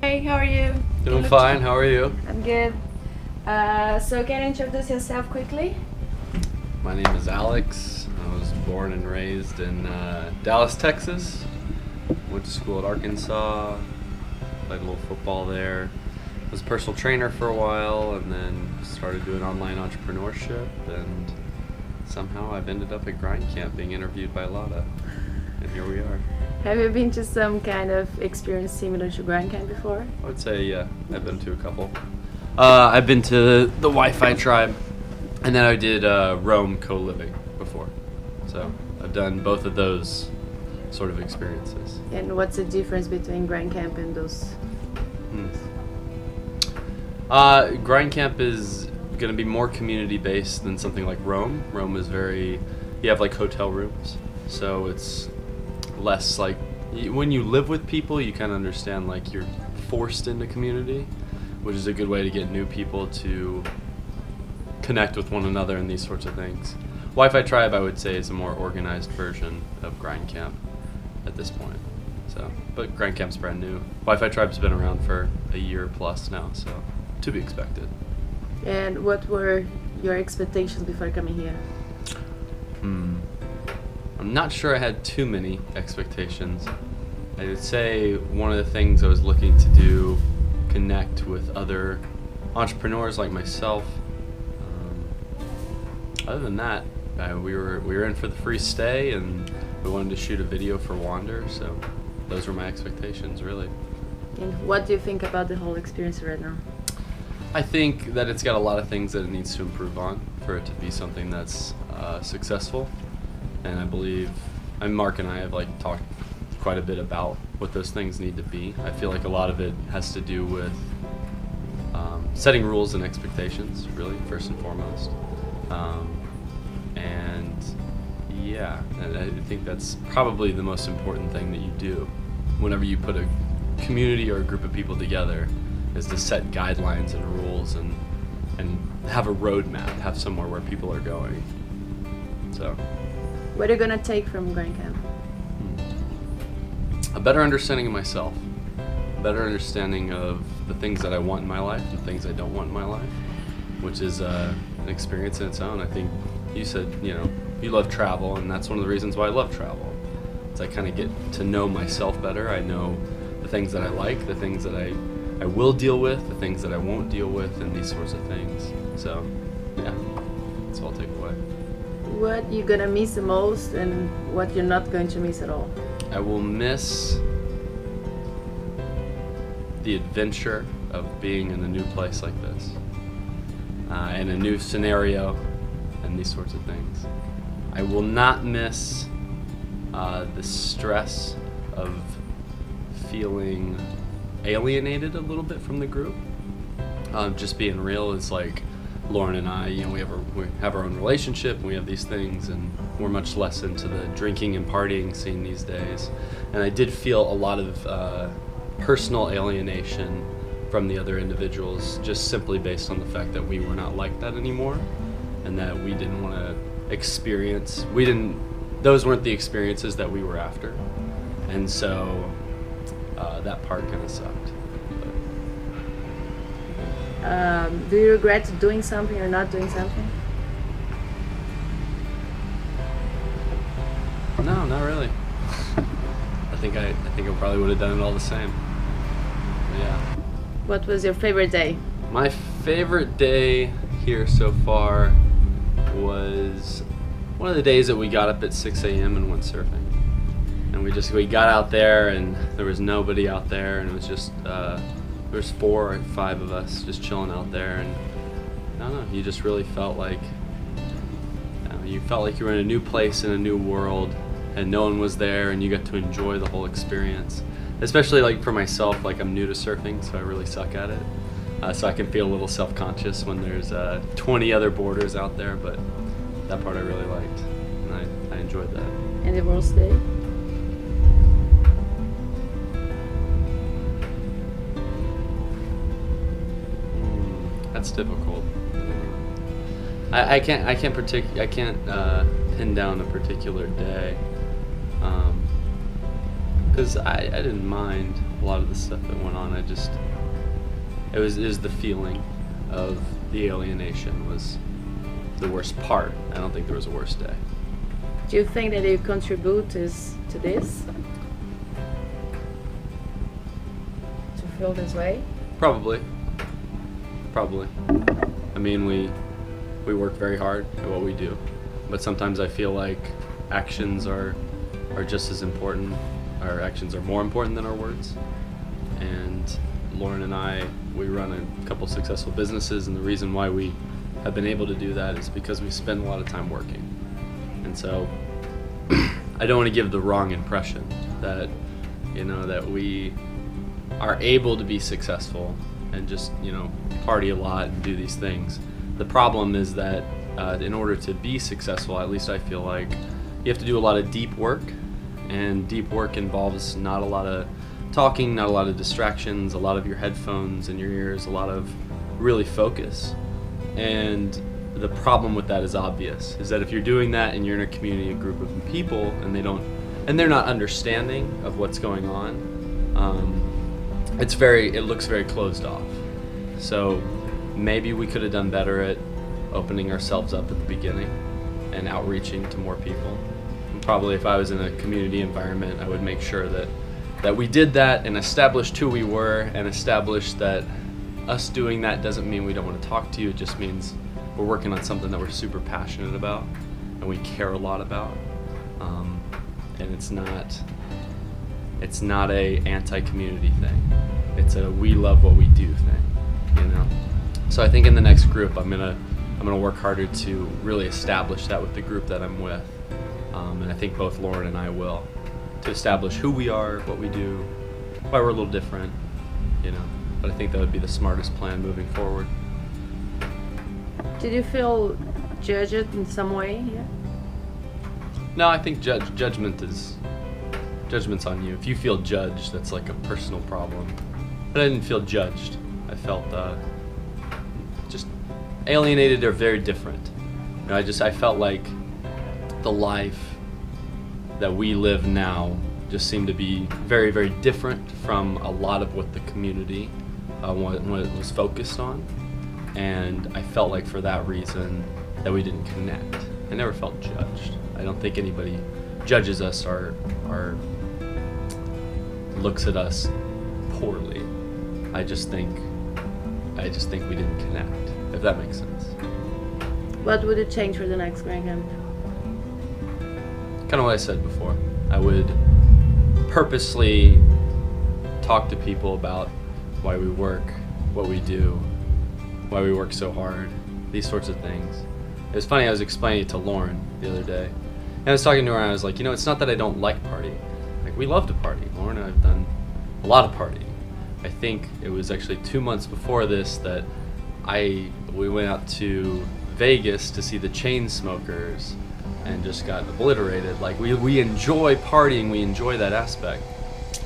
Hey, how are you? Doing fine, how are you? I'm good. So can you introduce yourself quickly? My name is Alex. I was born and raised in Dallas, Texas. Went to school at Arkansas, played a little football there. Was a personal trainer for a while and then started doing online entrepreneurship, and somehow I've ended up at Grind Camp being interviewed by Lotta. And here we are. Have you been to some kind of experience similar to Grind Camp before? I would say, yeah, I've been to a couple. I've been to the Wi-Fi tribe, and then I did Rome Coliving before. So I've done both of those sort of experiences. And what's the difference between Grind Camp and those? Grind Camp is going to be more community-based than something like Rome. Rome is you have like hotel rooms, so it's less like, when you live with people, you kind of understand like you're forced into community, which is a good way to get new people to connect with one another and these sorts of things. Wi-Fi Tribe, I would say, is a more organized version of Grind Camp at this point. So, but Grind Camp's brand new. Wi-Fi Tribe's been around for a year plus now, so to be expected. And what were your expectations before coming here? I'm not sure I had too many expectations. I would say one of the things I was looking to do, connect with other entrepreneurs like myself. Other than that, we were in for the free stay, and we wanted to shoot a video for Wander, so those were my expectations, really. And what do you think about the whole experience right now? I think that it's got a lot of things that it needs to improve on for it to be something that's successful. And I believe, Mark and I have talked quite a bit about what those things need to be. I feel like a lot of it has to do with setting rules and expectations, really, first and foremost. And yeah, I think that's probably the most important thing that you do whenever you put a community or a group of people together, is to set guidelines and rules and have a roadmap, have somewhere where people are going. So, What are you gonna take from Grind Camp? a better understanding of myself, a better understanding of the things that I want in my life and the things I don't want in my life, which is an experience in its own. I think you said, you love travel, and that's one of the reasons why I love travel. Is I kind of get to know myself better. I know the things that I like, the things that I will deal with, the things that I won't deal with, and these sorts of things. So, yeah, that's what I'll take away. What you gonna miss the most and what you're not going to miss at all? I will miss the adventure of being in a new place like this, in a new scenario, and these sorts of things. I will not miss the stress of feeling alienated a little bit from the group. Just being real, it's like Lauren and I, we have our own relationship, and we have these things, and we're much less into the drinking and partying scene these days. And I did feel a lot of personal alienation from the other individuals, just simply based on the fact that we were not like that anymore, and that we didn't want to experience. Those weren't the experiences that we were after, and so that part kind of sucked. Do you regret doing something or not doing something? No, not really. I think I probably would have done it all the same. Yeah. What was your favorite day? My favorite day here so far was one of the days that we got up at 6 a.m. and went surfing. And we got out there, and there was nobody out there, and it was just there's 4 or 5 of us just chilling out there, and I don't know, you just really felt like you were in a new place in a new world, and no one was there, and you got to enjoy the whole experience. Especially for myself, I'm new to surfing, so I really suck at it. So I can feel a little self-conscious when there's 20 other boarders out there, but that part I really liked, and I enjoyed that. And the worst day? That's difficult. I can't pin down a particular day. because I didn't mind a lot of the stuff that went on. It was the feeling of the alienation was the worst part. I don't think there was a worse day. Do you think that you contribute to this? To feel this way? Probably. I mean, we work very hard at what we do, but sometimes I feel like actions are just as important. Our actions are more important than our words. And Lauren and I, we run a couple successful businesses, and the reason why we have been able to do that is because we spend a lot of time working. And so I don't want to give the wrong impression that, you know, that we are able to be successful and just, you know, party a lot and do these things. The problem is that in order to be successful, at least I feel like, you have to do a lot of deep work, and deep work involves not a lot of talking, not a lot of distractions, a lot of your headphones in your ears, a lot of really focus. And the problem with that is obvious, is that if you're doing that and you're in a community, a group of people, and they're not understanding of what's going on, it looks very closed off. So maybe we could have done better at opening ourselves up at the beginning and outreaching to more people. And probably if I was in a community environment, I would make sure that we did that and established who we were, and established that us doing that doesn't mean we don't want to talk to you. It just means we're working on something that we're super passionate about and we care a lot about. And it's not a anti-community thing. It's a we love what we do thing, you know. So I think in the next group, I'm gonna work harder to really establish that with the group that I'm with, and I think both Lauren and I will, to establish who we are, what we do, why we're a little different, you know. But I think that would be the smartest plan moving forward. Did you feel judged in some way? Yeah. No, I think judgment's on you. If you feel judged, that's like a personal problem. But I didn't feel judged. I felt just alienated or very different. You know, I felt like the life that we live now just seemed to be very, very different from a lot of what the community what it was focused on. And I felt like for that reason that we didn't connect. I never felt judged. I don't think anybody judges us or looks at us poorly. I just think we didn't connect, if that makes sense. What would you change for the next Grand Camp? Kind of what I said before. I would purposely talk to people about why we work, what we do, why we work so hard, these sorts of things. It was funny, I was explaining it to Lauren the other day. And I was talking to her and I was like, you know, it's not that I don't like partying. Like, we love to party. Lauren and I have done a lot of partying. I think it was actually 2 months before this that we went out to Vegas to see the Chainsmokers and just got obliterated. Like, we enjoy partying, we enjoy that aspect.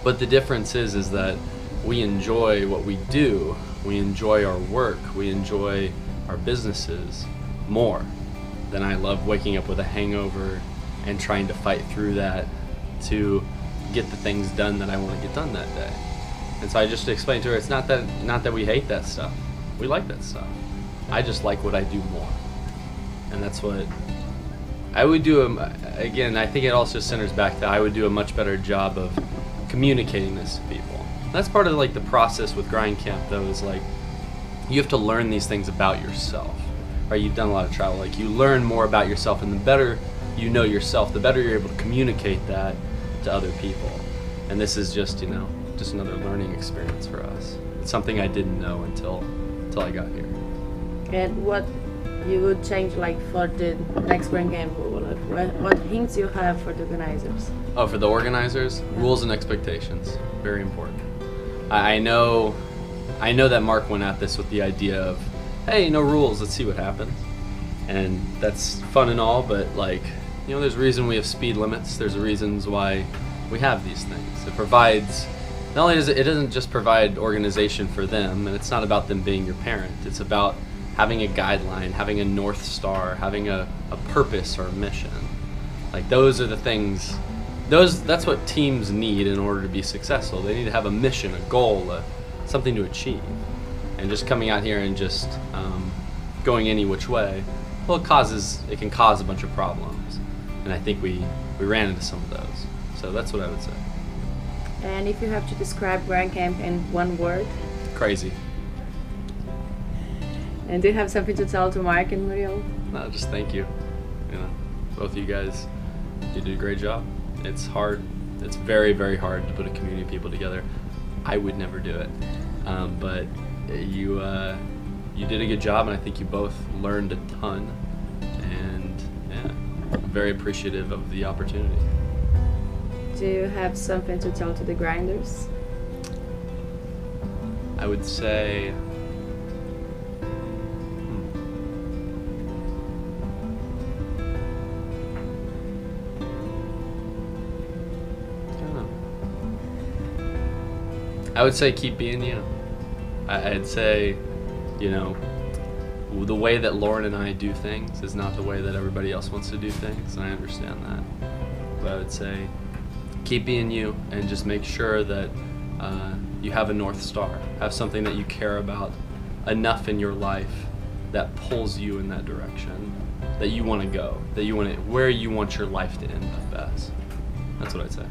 But the difference is that we enjoy what we do. We enjoy our work. We enjoy our businesses more than I love waking up with a hangover and trying to fight through that to get the things done that I want to get done that day. And so I just explained to her, it's not that we hate that stuff. We like that stuff. I just like what I do more. And that's what I would do. Again, I think it also centers back to I would do a much better job of communicating this to people. And that's part of like the process with Grind Camp, though, is like you have to learn these things about yourself. Right? You've done a lot of travel. Like, you learn more about yourself, and the better you know yourself, the better you're able to communicate that to other people. And this is just, you know, just another learning experience for us. It's something I didn't know until I got here. And what you would change, like, for the next Grand Camp? What hints you have for the organizers? Oh, for the organizers? Yeah. Rules and expectations. Very important. I know that Mark went at this with the idea of, hey, no rules, let's see what happens. And that's fun and all, but, like, you know, there's a reason we have speed limits. There's reasons why we have these things. It provides, not only it doesn't just provide organization for them, and it's not about them being your parent. It's about having a guideline, having a North Star, having a purpose or a mission. Like, those are the things that's what teams need in order to be successful. They need to have a mission, a goal, something to achieve. And just coming out here and just going any which way, well, it can cause a bunch of problems. And I think we ran into some of those. So that's what I would say. And if you have to describe Grand Camp in one word? Crazy. And do you have something to tell to Mark and Muriel? No, just thank you. You know, both of you guys, you did a great job. It's hard. It's very, very hard to put a community of people together. I would never do it. But you did a good job, and I think you both learned a ton. And yeah, I'm very appreciative of the opportunity. Do you have something to tell to the grinders? I would say, I would say keep being you. I'd say, you know, the way that Lauren and I do things is not the way that everybody else wants to do things, and I understand that. But I would say keep being you, and just make sure that you have a North Star, have something that you care about enough in your life that pulls you in that direction, that you want to go, that you want to, where you want your life to end up best. That's what I'd say.